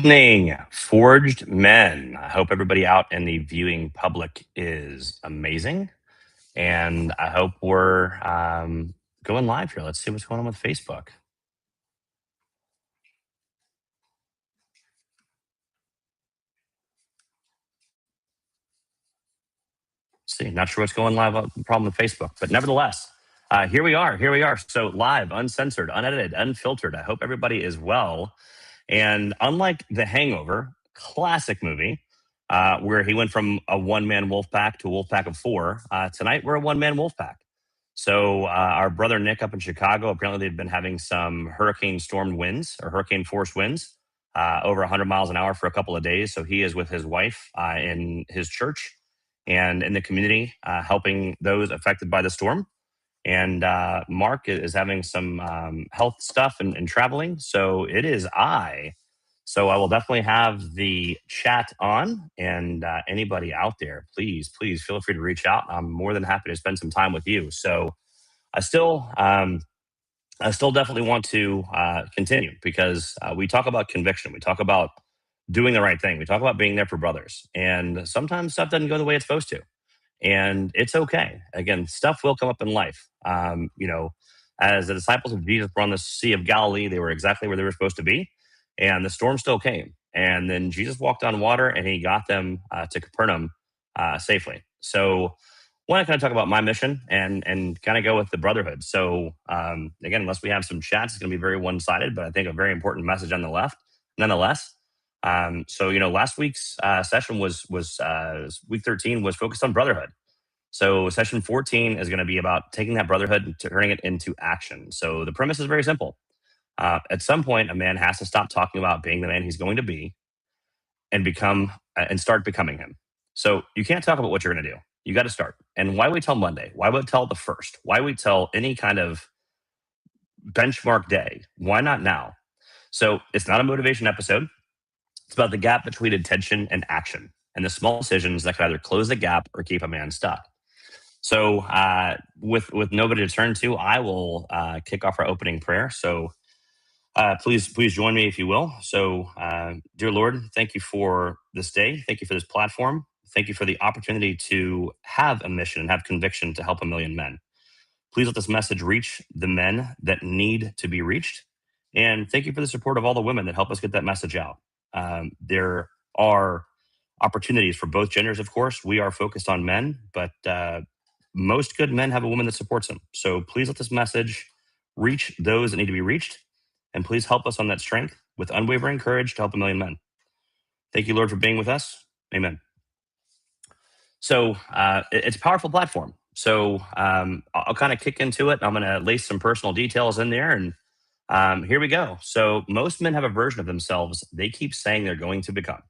Evening, Forged Men. I hope everybody out in the viewing public is amazing. And I hope we're going live here. Let's see what's going on with Facebook. See, not sure what's going live. Problem with Facebook, but nevertheless, here we are. Here we are. So live, uncensored, unedited, unfiltered. I hope everybody is well. And unlike The Hangover, classic movie, where he went from a one-man wolf pack to a wolf pack of four, tonight we're a one-man wolf pack. So our brother Nick up in Chicago, apparently they've been having some hurricane stormed winds or hurricane force winds over 100 miles an hour for a couple of days. So he is with his wife in his church and in the community, helping those affected by the storm. And Mark is having some health stuff and traveling. So it is I. So I will definitely have the chat on. And anybody out there, please feel free to reach out. I'm more than happy to spend some time with you. So I still, I still definitely want to continue because we talk about conviction. We talk about doing the right thing. We talk about being there for brothers. And sometimes stuff doesn't go the way it's supposed to, and it's okay. Again, stuff will come up in life. As the disciples of Jesus were on the Sea of Galilee, they were exactly where they were supposed to be, and the storm still came. And then Jesus walked on water, and he got them to Capernaum safely. So, want to kind of talk about my mission and kind of go with the brotherhood. So, again, unless we have some chats, it's going to be very one sided, but I think a very important message on the left, nonetheless. Last week's session was week 13 was focused on brotherhood. So session 14 is going to be about taking that brotherhood and turning it into action. So the premise is very simple. At some point, a man has to stop talking about being the man he's going to be and become and start becoming him. So you can't talk about what you're going to do. You got to start. And why wait till Monday? Why wait till the first? Why wait till any kind of benchmark day? Why not now? So it's not a motivation episode. It's about the gap between intention and action and the small decisions that can either close the gap or keep a man stuck. So, with nobody to turn to, I will kick off our opening prayer. So, please join me if you will. So, dear Lord, thank you for this day. Thank you for this platform. Thank you for the opportunity to have a mission and have conviction to help a million men. Please let this message reach the men that need to be reached. And thank you for the support of all the women that help us get that message out. There are opportunities for both genders, of course. We are focused on men, but most good men have a woman that supports them. So please let this message reach those that need to be reached. And please help us on that strength with unwavering courage to help a million men. Thank you, Lord, for being with us. Amen. So it's a powerful platform. So I'll kind of kick into it. I'm going to lace some personal details in there. And here we go. So most men have a version of themselves they keep saying they're going to become.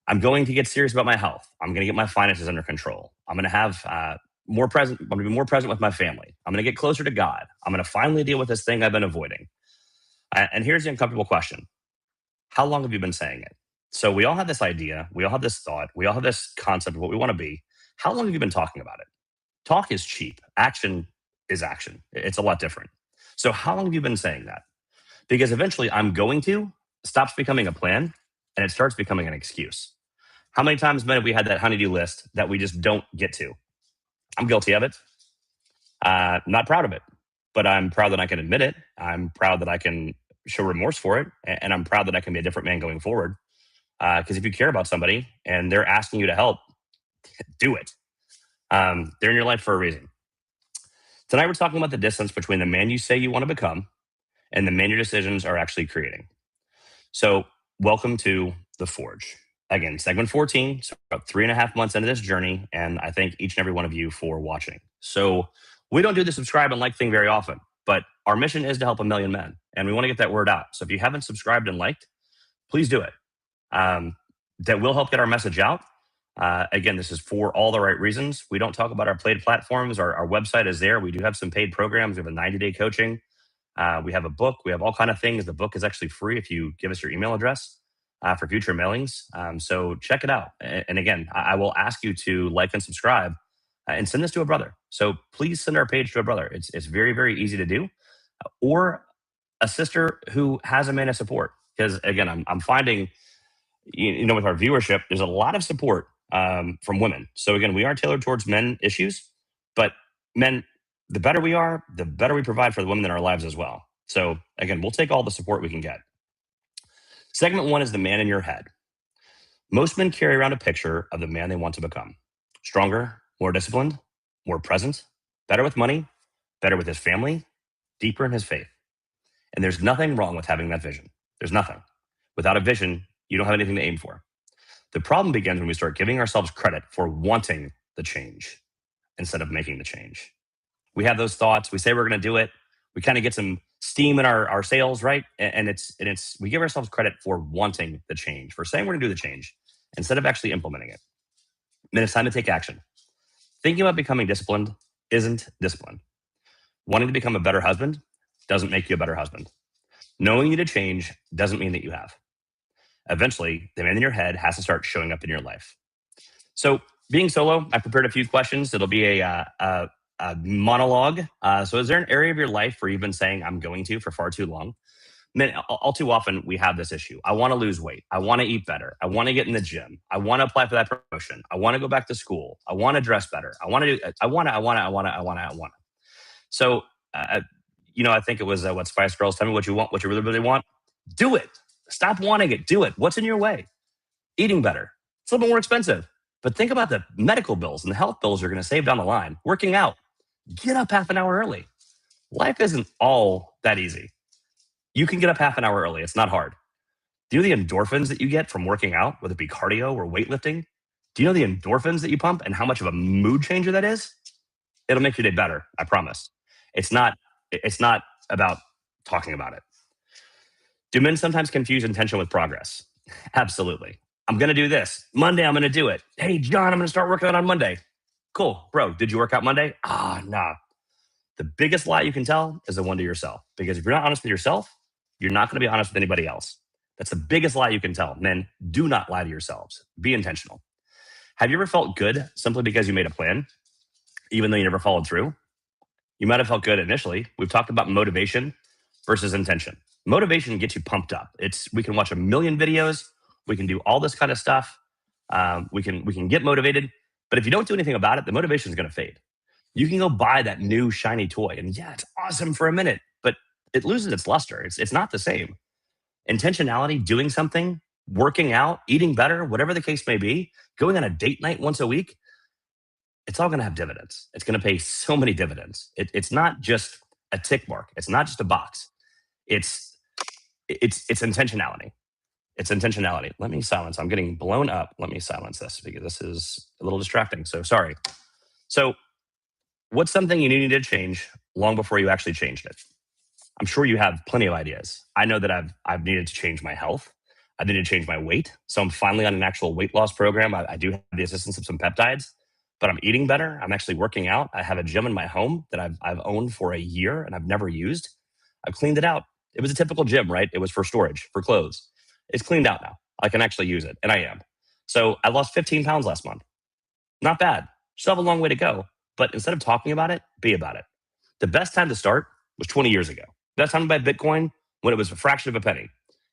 I'm going to get serious about my health. I'm going to get my finances under control. I'm going to have more present. I'm going to be more present with my family. I'm going to get closer to God. I'm going to finally deal with this thing I've been avoiding. And here's the uncomfortable question: how long have you been saying it? So we all have this idea. We all have this thought. We all have this concept of what we want to be. How long have you been talking about it? Talk is cheap. Action is action. It's a lot different. So how long have you been saying that? Because eventually, I'm going to stops becoming a plan and it starts becoming an excuse. How many times, men, have we had that honeydew list that we just don't get to? I'm guilty of it. Not proud of it, but I'm proud that I can admit it. I'm proud that I can show remorse for it, and I'm proud that I can be a different man going forward. Because if you care about somebody and they're asking you to help, do it. They're in your life for a reason. Tonight, we're talking about the distance between the man you say you want to become and the man your decisions are actually creating. So, welcome to The Forge. Again, segment 14, so about 3.5 months into this journey, and I thank each and every one of you for watching. So, we don't do the subscribe and like thing very often, but our mission is to help a million men, and we want to get that word out. So, if you haven't subscribed and liked, please do it. That will help get our message out. Again, this is for all the right reasons. We don't talk about our paid platforms. Our website is there. We do have some paid programs. We have a 90-day coaching. We have a book. We have all kind of things. The book is actually free if you give us your email address for future mailings. So check it out. And again, I will ask you to like and subscribe and send this to a brother. So please send our page to a brother. It's very, very easy to do. Or a sister who has a man of support. Because again, I'm finding, with our viewership, there's a lot of support from women. So again, we are tailored towards men issues, but men, the better we are, the better we provide for the women in our lives as well. So again, we'll take all the support we can get. Segment one is the man in your head. Most men carry around a picture of the man they want to become: stronger, more disciplined, more present, better with money, better with his family, deeper in his faith. And there's nothing wrong with having that vision. There's nothing. Without a vision, you don't have anything to aim for. The problem begins when we start giving ourselves credit for wanting the change instead of making the change. We have those thoughts, we say we're going to do it, we kind of get some steam in our sails, right? And it's we give ourselves credit for wanting the change, for saying we're going to do the change instead of actually implementing it. Then it's time to take action. Thinking about becoming disciplined isn't discipline. Wanting to become a better husband doesn't make you a better husband. Knowing you need to change doesn't mean that you have. Eventually, the man in your head has to start showing up in your life. So, being solo, I prepared a few questions. It'll be a monologue. So, is there an area of your life where you've been saying "I'm going to" for far too long? Man, all too often we have this issue. I want to lose weight. I want to eat better. I want to get in the gym. I want to apply for that promotion. I want to go back to school. I want to dress better. I want to do. I want to. I want to. I want to. I want to. I want to. So, I think it was what Spice Girls. Tell me what you want. What you really, really want. Do it. Stop wanting it. Do it. What's in your way? Eating better. It's a little bit more expensive, but think about the medical bills and the health bills you're going to save down the line. Working out. Get up half an hour early. Life isn't all that easy. You can get up half an hour early. It's not hard. Do you know the endorphins that you get from working out, whether it be cardio or weightlifting? Do you know the endorphins that you pump and how much of a mood changer that is? It'll make your day better. I promise. It's not. It's not about talking about it. Do men sometimes confuse intention with progress? Absolutely. I'm going to do this. Monday, I'm going to do it. Hey, John, I'm going to start working out on Monday. Cool. Bro, did you work out Monday? Nah. The biggest lie you can tell is the one to yourself. Because if you're not honest with yourself, you're not going to be honest with anybody else. That's the biggest lie you can tell. Men, do not lie to yourselves. Be intentional. Have you ever felt good simply because you made a plan, even though you never followed through? You might have felt good initially. We've talked about motivation versus intention. Motivation gets you pumped up. We can watch a million videos. We can do all this kind of stuff. We can get motivated. But if you don't do anything about it, the motivation is going to fade. You can go buy that new shiny toy, and yeah, it's awesome for a minute, but it loses its luster. It's not the same. Intentionality, doing something, working out, eating better, whatever the case may be, going on a date night once a week, it's all going to have dividends. It's going to pay so many dividends. It's not just a tick mark. It's not just a box. It's intentionality. It's intentionality. Let me silence. I'm getting blown up. Let me silence this because this is a little distracting. So sorry. So what's something you needed to change long before you actually changed it? I'm sure you have plenty of ideas. I know that I've needed to change my health. I needed to change my weight. So I'm finally on an actual weight loss program. I do have the assistance of some peptides, but I'm eating better. I'm actually working out. I have a gym in my home that I've owned for a year and I've never used. I've cleaned it out. It was a typical gym, right? It was for storage, for clothes. It's cleaned out now. I can actually use it, and I am. So I lost 15 pounds last month. Not bad. Still have a long way to go. But instead of talking about it, be about it. The best time to start was 20 years ago. Best time to buy Bitcoin when it was a fraction of a penny.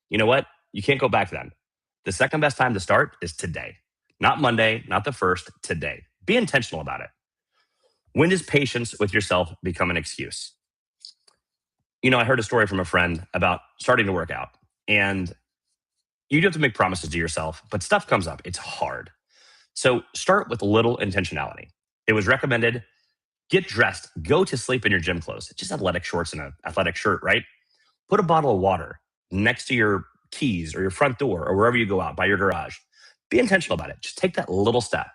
You know what? You can't go back then. The second best time to start is today. Not Monday, not the first, today. Be intentional about it. When does patience with yourself become an excuse? I heard a story from a friend about starting to work out. And you do have to make promises to yourself, but stuff comes up. It's hard. So start with little intentionality. It was recommended, get dressed, go to sleep in your gym clothes, just athletic shorts and an athletic shirt, right? Put a bottle of water next to your keys or your front door or wherever you go out by your garage. Be intentional about it. Just take that little step.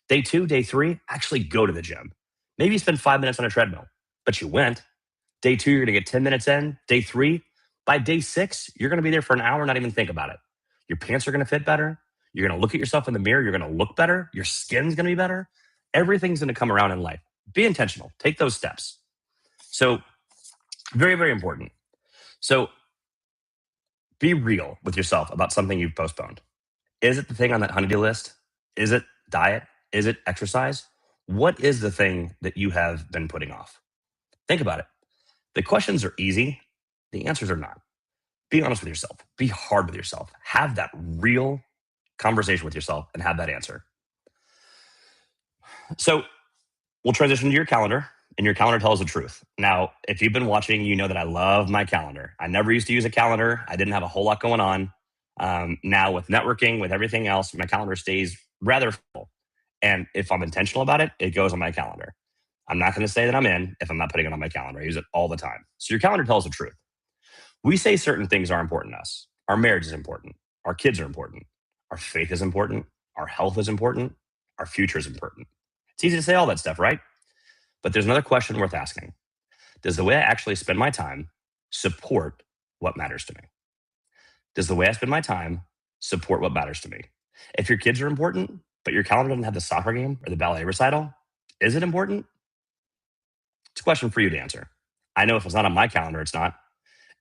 Day 2, day 3, actually go to the gym. Maybe you spend 5 minutes on a treadmill, but you went. Day 2, you're going to get 10 minutes in. Day 3, by day 6, you're going to be there for an hour, not even think about it. Your pants are going to fit better. You're going to look at yourself in the mirror. You're going to look better. Your skin's going to be better. Everything's going to come around in life. Be intentional. Take those steps. So very, very important. So be real with yourself about something you've postponed. Is it the thing on that honeydew list? Is it diet? Is it exercise? What is the thing that you have been putting off? Think about it. The questions are easy. The answers are not. Be honest with yourself. Be hard with yourself. Have that real conversation with yourself and have that answer. So we'll transition to your calendar, and your calendar tells the truth. Now, if you've been watching, you know that I love my calendar. I never used to use a calendar. I didn't have a whole lot going on. Now, with networking, with everything else, my calendar stays rather full. And if I'm intentional about it, it goes on my calendar. I'm not going to say that I'm in if I'm not putting it on my calendar. I use it all the time. So your calendar tells the truth. We say certain things are important to us. Our marriage is important. Our kids are important. Our faith is important. Our health is important. Our future is important. It's easy to say all that stuff, right? But there's another question worth asking. Does the way I actually spend my time support what matters to me? Does the way I spend my time support what matters to me? If your kids are important, but your calendar doesn't have the soccer game or the ballet recital, is it important? It's a question for you to answer. I know if it's not on my calendar, it's not.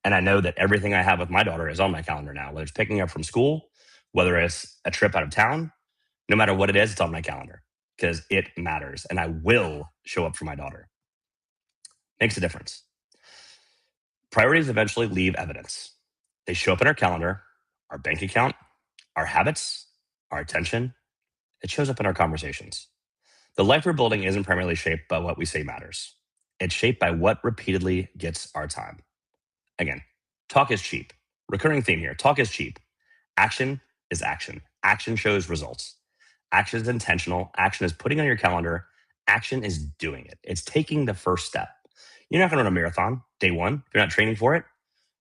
And I know that everything I have with my daughter is on my calendar now, whether it's picking up from school, whether it's a trip out of town, no matter what it is, it's on my calendar because it matters. And I will show up for my daughter. Makes a difference. Priorities eventually leave evidence. They show up in our calendar, our bank account, our habits, our attention. It shows up in our conversations. The life we're building isn't primarily shaped by what we say matters. It's shaped by what repeatedly gets our time. Again, talk is cheap. Recurring theme here. Talk is cheap. Action is action. Action shows results. Action is intentional. Action is putting on your calendar. Action is doing it. It's taking the first step. You're not going to run a marathon day one if you're not training for it,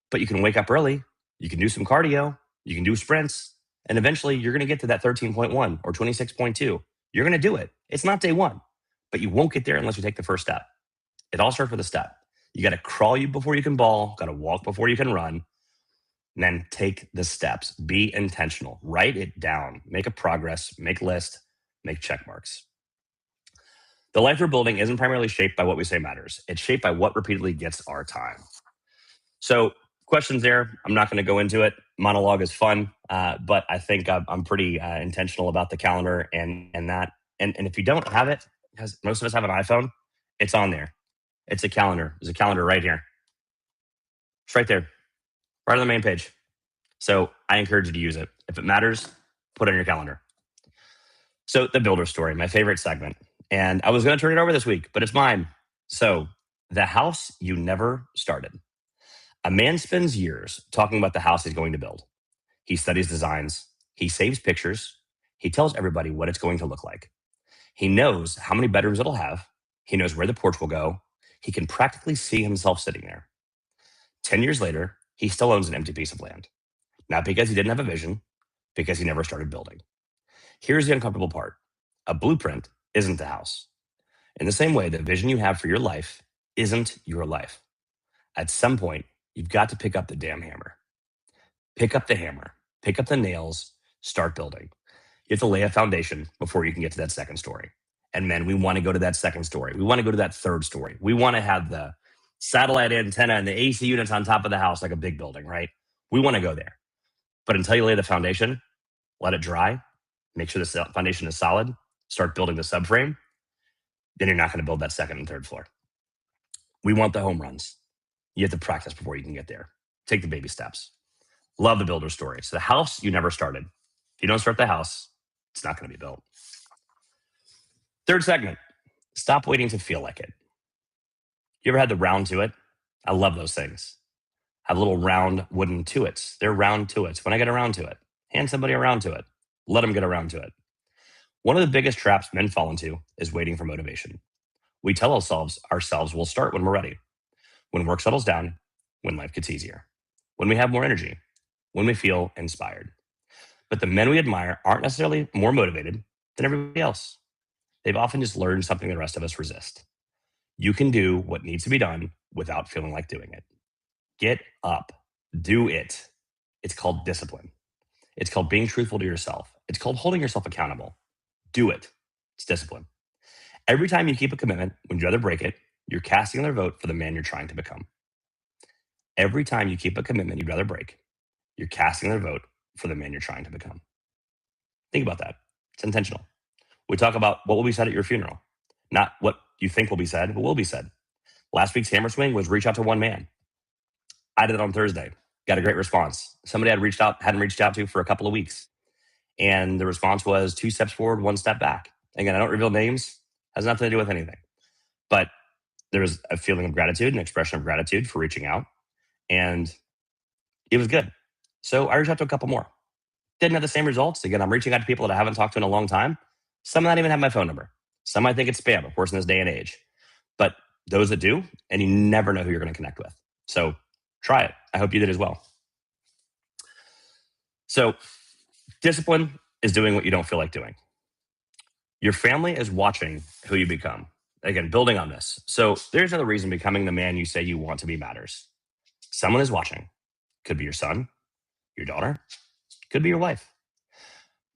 but you can wake up early. You can do some cardio. You can do sprints. And eventually you're going to get to that 13.1 or 26.2. You're going to do it. It's not day one, but you won't get there unless you take the first step. It all starts with a step. You got to crawl before you can ball, got to walk before you can run, and then take the steps. Be intentional. Write it down. Make a progress, make list, make check marks. The life we're building isn't primarily shaped by what we say matters. It's shaped by what repeatedly gets our time. So questions there. I'm not going to go into it. Monologue is fun, but I think I'm pretty intentional about the calendar and that. And if you don't have it, because most of us have an iPhone, it's on there. It's a calendar. There's a calendar right here. It's right there, right on the main page. So I encourage you to use it. If it matters, put it on your calendar. So the builder story, my favorite segment. And I was going to turn it over this week, but it's mine. So the house you never started. A man spends years talking about the house he's going to build. He studies designs. He saves pictures. He tells everybody what it's going to look like. He knows how many bedrooms it'll have. He knows where the porch will go. He can practically see himself sitting there. 10 years later, he still owns an empty piece of land. Not because he didn't have a vision, because he never started building. Here's the uncomfortable part. A blueprint isn't the house. In the same way, the vision you have for your life isn't your life. At some point, you've got to pick up the damn hammer. Pick up the hammer, pick up the nails, start building. You have to lay a foundation before you can get to that second story. And men, we want to go to that second story. We want to go to that third story. We want to have the satellite antenna and the AC units on top of the house like a big building, right? We want to go there. But until you lay the foundation, let it dry, make sure the foundation is solid, start building the subframe, then you're not going to build that second and third floor. We want the home runs. You have to practice before you can get there. Take the baby steps. Love the builder story. So the house you never started. If you don't start the house, it's not going to be built. Third segment, stop waiting to feel like it. You ever had the round to it? I love those things. Have little round wooden to-its. They're round to-its. When I get around to it, hand somebody around to it. Let them get around to it. One of the biggest traps men fall into is waiting for motivation. We tell ourselves we'll start when we're ready, when work settles down, when life gets easier, when we have more energy, when we feel inspired. But the men we admire aren't necessarily more motivated than everybody else. They've often just learned something the rest of us resist. You can do what needs to be done without feeling like doing it. Get up, do it. It's called discipline. It's called being truthful to yourself. It's called holding yourself accountable. Do it. It's discipline. Every time you keep a commitment, when you'd rather break it, you're casting another vote for the man you're trying to become. Every time you keep a commitment you'd rather break, you're casting another vote for the man you're trying to become. Think about that. It's intentional. We talk about what will be said at your funeral, not what you think will be said, but will be said. Last week's hammer swing was reach out to one man. I did it on Thursday. Got a great response. Somebody hadn't reached out to for a couple of weeks. And the response was 2 steps forward, 1 step back. Again, I don't reveal names, has nothing to do with anything. But there was a feeling of gratitude, an expression of gratitude for reaching out. And it was good. So I reached out to a couple more. Didn't have the same results. Again, I'm reaching out to people that I haven't talked to in a long time. Some might even have my phone number. Some might think it's spam, of course, in this day and age. But those that do, and you never know who you're going to connect with. So try it. I hope you did as well. So discipline is doing what you don't feel like doing. Your family is watching who you become. Again, building on this. So there's another reason becoming the man you say you want to be matters. Someone is watching. Could be your son, your daughter, could be your wife.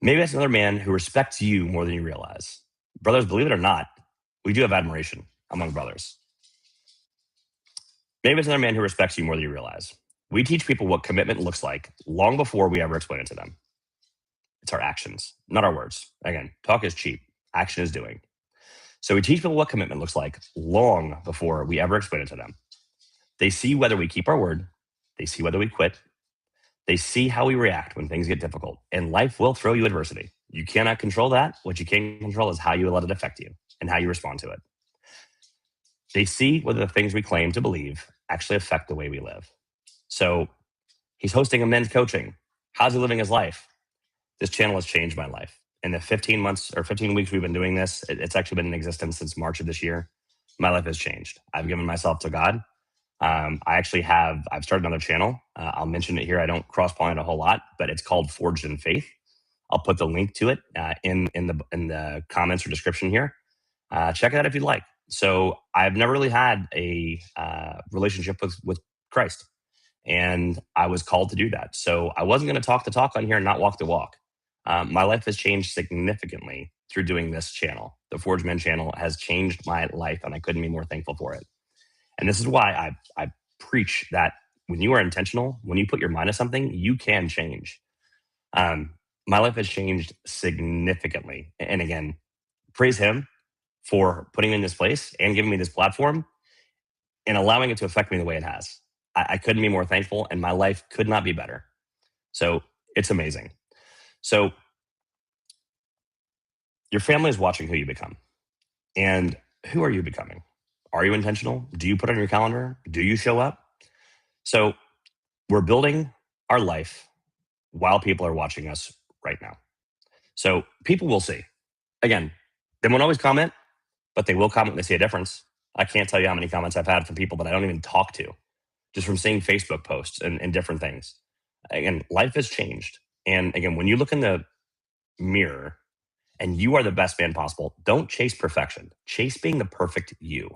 Maybe that's another man who respects you more than you realize. Brothers, believe it or not, we do have admiration among brothers. Maybe it's another man who respects you more than you realize. We teach people what commitment looks like long before we ever explain it to them. It's our actions, not our words. Again, talk is cheap, action is doing. So we teach people what commitment looks like long before we ever explain it to them. They see whether we keep our word, they see whether we quit, they see how we react when things get difficult, and life will throw you adversity. You cannot control that. What you can control is how you let it affect you and how you respond to it. They see whether the things we claim to believe actually affect the way we live. So he's hosting a men's coaching. How's he living his life? This channel has changed my life. In the 15 months or 15 weeks we've been doing this, it's actually been in existence since March of this year. My life has changed. I've given myself to God. I've started another channel. I'll mention it here. I don't cross-pollinate a whole lot, but it's called Forged in Faith. I'll put the link to it in the comments or description here. Check it out if you'd like. So I've never really had a relationship with Christ, and I was called to do that. So I wasn't going to talk the talk on here and not walk the walk. My life has changed significantly through doing this channel. The Forged Men channel has changed my life, and I couldn't be more thankful for it. And this is why I preach that when you are intentional, when you put your mind to something, you can change. My life has changed significantly. And again, praise him for putting me in this place and giving me this platform and allowing it to affect me the way it has. I couldn't be more thankful, and my life could not be better. So it's amazing. So your family is watching who you become. And who are you becoming? Are you intentional? Do you put it on your calendar? Do you show up? So we're building our life while people are watching us right now. So people will see. Again, they won't always comment, but they will comment when they see a difference. I can't tell you how many comments I've had from people that I don't even talk to, just from seeing Facebook posts and different things. Again, life has changed. And again, when you look in the mirror and you are the best man possible, don't chase perfection. Chase being the perfect you.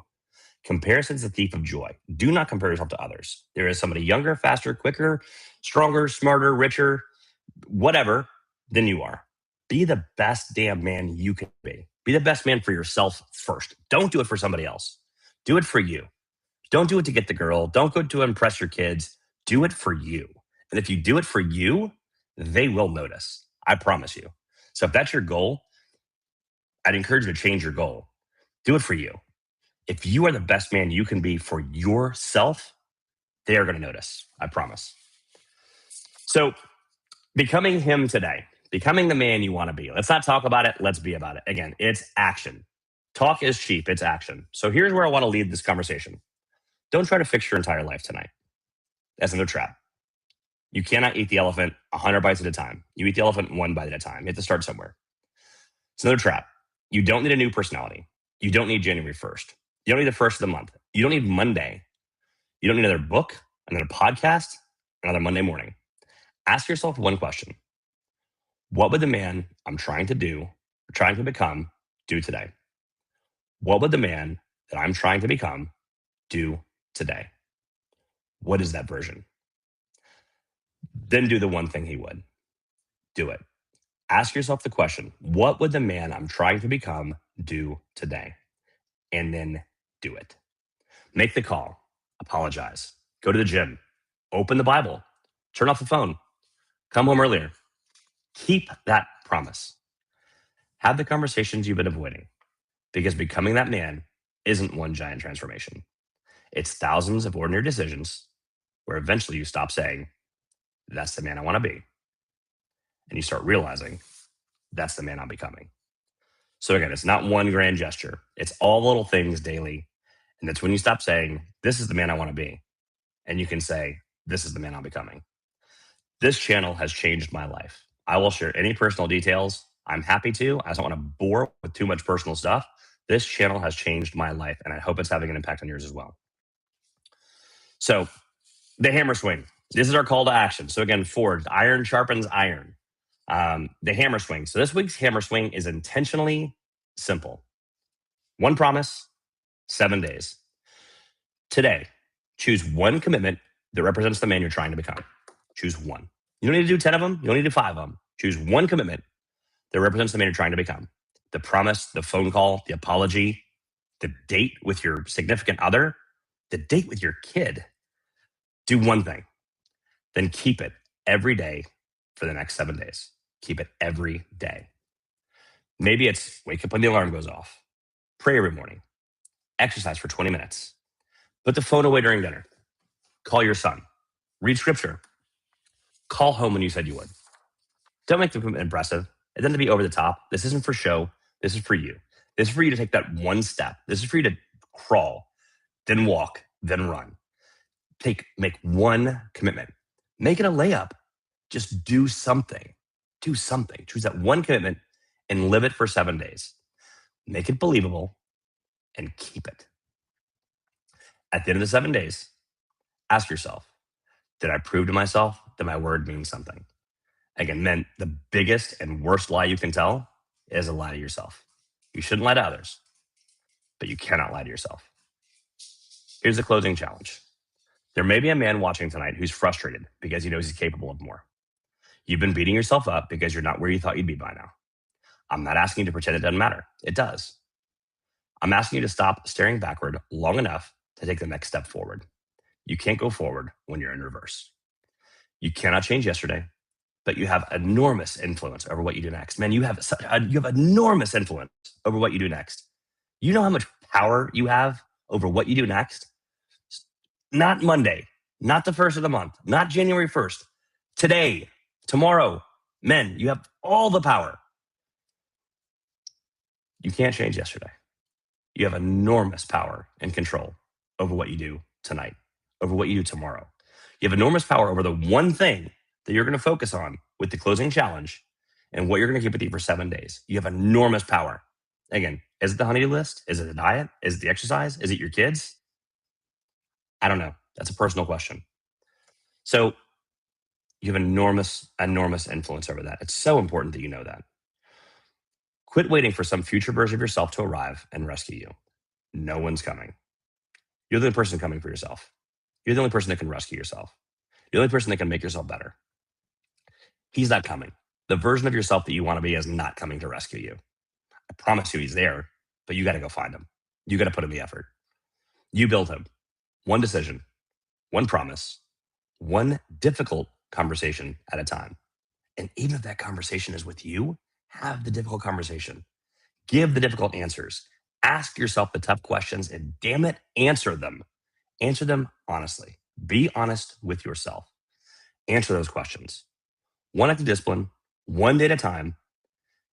Comparison is the thief of joy. Do not compare yourself to others. There is somebody younger, faster, quicker, stronger, smarter, richer, whatever than you are. Be the best damn man you can be. Be the best man for yourself first. Don't do it for somebody else. Do it for you. Don't do it to get the girl. Don't go to impress your kids. Do it for you. And if you do it for you, they will notice. I promise you. So if that's your goal, I'd encourage you to change your goal. Do it for you. If you are the best man you can be for yourself, they are going to notice. I promise. So becoming him today, becoming the man you want to be. Let's not talk about it. Let's be about it. Again, it's action. Talk is cheap. It's action. So here's where I want to lead this conversation. Don't try to fix your entire life tonight. That's another trap. You cannot eat the elephant 100 bites at a time. You eat the elephant 1 bite at a time. You have to start somewhere. It's another trap. You don't need a new personality. You don't need January 1st. You don't need the first of the month. You don't need Monday. You don't need another book, another podcast, another Monday morning. Ask yourself one question. What would the man I'm trying to do, or trying to become, do today? What would the man that I'm trying to become do today? What is that version? Then do the one thing he would. Do it. Ask yourself the question, what would the man I'm trying to become do today? And then do it. Make the call. Apologize. Go to the gym. Open the Bible. Turn off the phone. Come home earlier. Keep that promise. Have the conversations you've been avoiding, because becoming that man isn't one giant transformation. It's thousands of ordinary decisions where eventually you stop saying, that's the man I want to be. And you start realizing that's the man I'm becoming. So again, it's not one grand gesture. It's all little things daily. And that's when you stop saying, this is the man I want to be. And you can say, this is the man I'm becoming. This channel has changed my life. I will share any personal details. I'm happy to. I don't want to bore with too much personal stuff. This channel has changed my life, and I hope it's having an impact on yours as well. So, the hammer swing. This is our call to action. So again, Ford, iron sharpens iron. The hammer swing. So this week's hammer swing is intentionally simple. One promise, 7 days. Today, choose one commitment that represents the man you're trying to become. Choose one. You don't need to do 10 of them. You don't need to do 5 of them. Choose one commitment that represents the man you're trying to become. The promise, the phone call, the apology, the date with your significant other, the date with your kid. Do one thing, then keep it every day for the next 7 days. Keep it every day. Maybe it's wake up when the alarm goes off, pray every morning, exercise for 20 minutes, put the phone away during dinner, call your son, read scripture, call home when you said you would. Don't make the commitment impressive. It doesn't have to be over the top. This isn't for show. This is for you. This is for you to take that one step. This is for you to crawl, then walk, then run. Make one commitment. Make it a layup. Just do something. Do something. Choose that one commitment and live it for 7 days. Make it believable and keep it. At the end of the 7 days, ask yourself, did I prove to myself that my word means something? Again, men, the biggest and worst lie you can tell is a lie to yourself. You shouldn't lie to others, but you cannot lie to yourself. Here's the closing challenge. There may be a man watching tonight who's frustrated because he knows he's capable of more. You've been beating yourself up because you're not where you thought you'd be by now. I'm not asking you to pretend it doesn't matter. It does. I'm asking you to stop staring backward long enough to take the next step forward. You can't go forward when you're in reverse. You cannot change yesterday, but you have enormous influence over what you do next. Man, you have enormous influence over what you do next. You know how much power you have over what you do next? Not Monday, not the first of the month, not January 1st. Today, tomorrow, men, you have all the power. You can't change yesterday. You have enormous power and control over what you do tonight, over what you do tomorrow. You have enormous power over the one thing that you're going to focus on with the closing challenge and what you're going to keep with you for 7 days. You have enormous power. Again, is it the honey-do list? Is it the diet? Is it the exercise? Is it your kids? I don't know. That's a personal question. So you have enormous influence over that. It's so important that you know that. Quit waiting for some future version of yourself to arrive and rescue you. No one's coming. You're the only person coming for yourself. You're the only person that can rescue yourself. You're the only person that can make yourself better. He's not coming. The version of yourself that you want to be is not coming to rescue you. I promise you he's there, but you got to go find him. You got to put in the effort. You build him. One decision, one promise, one difficult conversation at a time. And even if that conversation is with you, have the difficult conversation. Give the difficult answers. Ask yourself the tough questions and damn it, answer them. Answer them honestly. Be honest with yourself. Answer those questions. One act of discipline, one day at a time.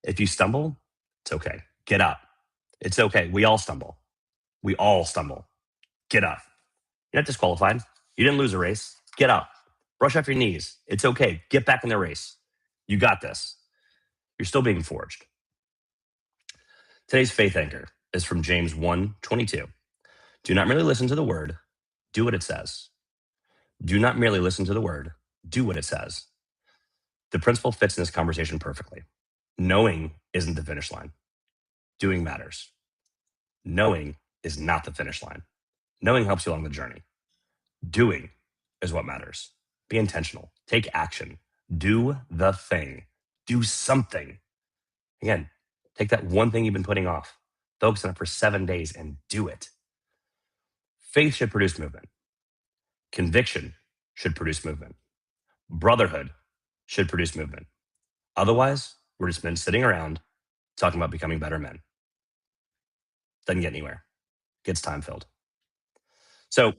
If you stumble, it's okay. Get up. It's okay. We all stumble. We all stumble. Get up. You're not disqualified. You didn't lose a race. Get up. Brush off your knees. It's okay. Get back in the race. You got this. You're still being forged. Today's faith anchor is from James 1:22. Do not merely listen to the word, do what it says. Do not merely listen to the word, do what it says. The principle fits in this conversation perfectly. Knowing isn't the finish line. Doing matters. Knowing is not the finish line. Knowing helps you along the journey. Doing is what matters. Be intentional. Take action. Do the thing. Do something. Again, take that one thing you've been putting off, focus on it for 7 days and do it. Faith should produce movement. Conviction should produce movement. Brotherhood should produce movement. Otherwise, we're just men sitting around talking about becoming better men. Doesn't get anywhere. Gets time filled. So,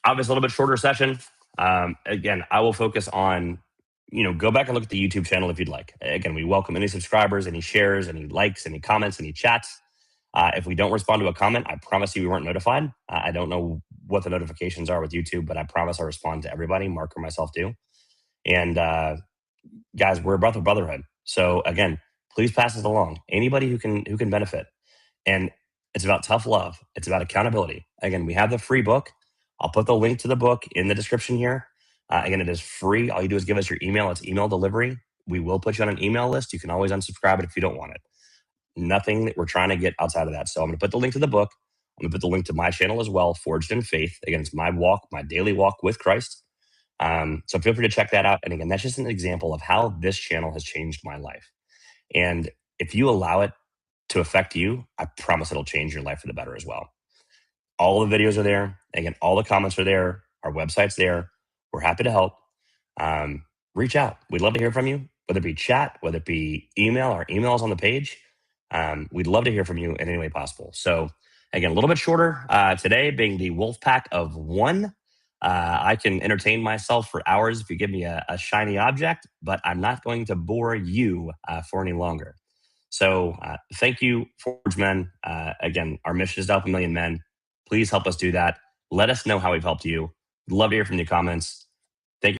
obviously, a little bit shorter session. Again, I will focus on go back and look at the YouTube channel if you'd like. Again, we welcome any subscribers, any shares, any likes, any comments, any chats. If we don't respond to a comment, I promise you we weren't notified. I don't know what the notifications are with YouTube, but I promise I respond to everybody. Mark or myself do. And guys, we're about the brotherhood. So again, please pass this along. Anybody who can benefit. And it's about tough love. It's about accountability. Again, we have the free book. I'll put the link to the book in the description here. Again, it is free. All you do is give us your email. It's email delivery. We will put you on an email list. You can always unsubscribe it if you don't want it. Nothing that we're trying to get outside of that. So I'm going to put the link to the book. I'm going to put the link to my channel as well, Forged in Faith. Again, it's my walk, my daily walk with Christ. So feel free to check that out. And again, that's just an example of how this channel has changed my life. And if you allow it to affect you, I promise it'll change your life for the better as well. All the videos are there. Again, all the comments are there. Our website's there. We're happy to help. Reach out. We'd love to hear from you, whether it be chat, whether it be email. Our email is on the page. We'd love to hear from you in any way possible. So again, a little bit shorter today, being the wolf pack of one. I can entertain myself for hours if you give me a shiny object, but I'm not going to bore you for any longer. So thank you, Forge Men. Again, our mission is to help 1 million men. Please help us do that. Let us know how we've helped you. We'd love to hear from your comments.